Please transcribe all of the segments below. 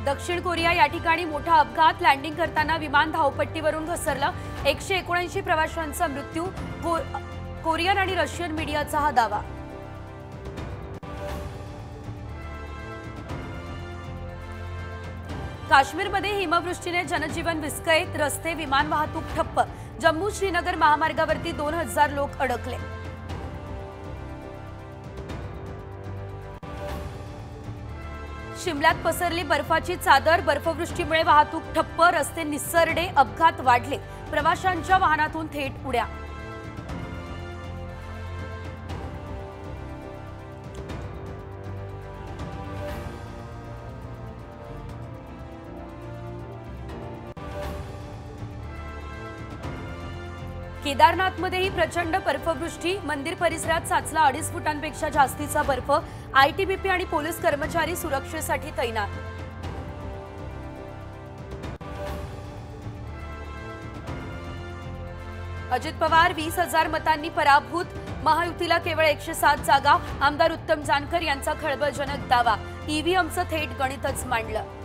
दक्षिण कोरिया या ठिकाणी मोठा अपघात। लँडिंग करताना विमान धावपट्टीवरून घसरलं। 179 प्रवाशांचा मृत्यू। कोरियन आणि रशियन मीडियाचा हा दावा। काश्मीरमध्ये हिमवृष्टीने जनजीवन विस्कळीत। रस्ते विमान वाहतूक ठप्प। जम्मू श्रीनगर महामार्गावरती 2000 लोक अडकले। शिमल्यात पसरली बर्फाची चादर। बर्फवृष्टीमुळे वाहतूक ठप्प। रस्ते निसरडे। अपघात वाढले। प्रवाशांच्या वाहनातून थेट उड्या। केदारनाथमध्येही प्रचंड बर्फवृष्टी। मंदिर परिसरात साचला 2.5 फुटांपेक्षा जास्तीचा बर्फ। आयटीबीपी आणि पोलीस कर्मचारी सुरक्षेसाठी तैनात। अजित पवार 20,000 मतांनी पराभूत। महायुतीला केवळ 107 जागा। आमदार उत्तम जानकर यांचा खळबळजनक दावा। ईव्हीएमचं थेट गणितच मांडलं।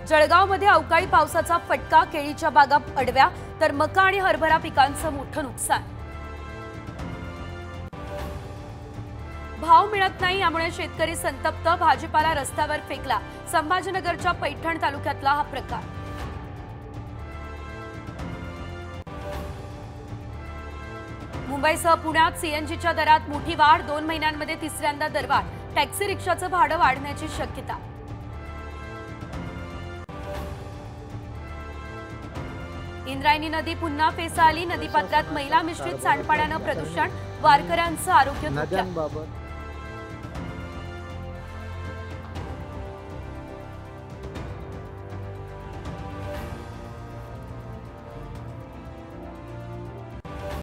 जळगावमध्ये अवकाळी पावसाचा फटका। केळीच्या बागा अडव्या तर मका आणि हरभरा पिकांचं मोठं नुकसान। भाव मिळत नाही यामुळे शेतकरी संतप्त। भाजीपाला रस्त्यावर फेकला। संभाजीनगरच्या पैठण तालुक्यातला हा प्रकार। मुंबईसह पुण्यात सीएनजीच्या दरात मोठी वाढ। 2 महिन्यांमध्ये तिसऱ्यांदा दरवाढ। टॅक्सी रिक्षाचं भाडं वाढण्याची शक्यता। इंद्रायणी नदी पुन्हा फेसाळली। नदीपात्रात मैला मिश्रित सांडपाण्यानं प्रदूषण। वारकऱ्यांचं आरोग्य धोक्यात।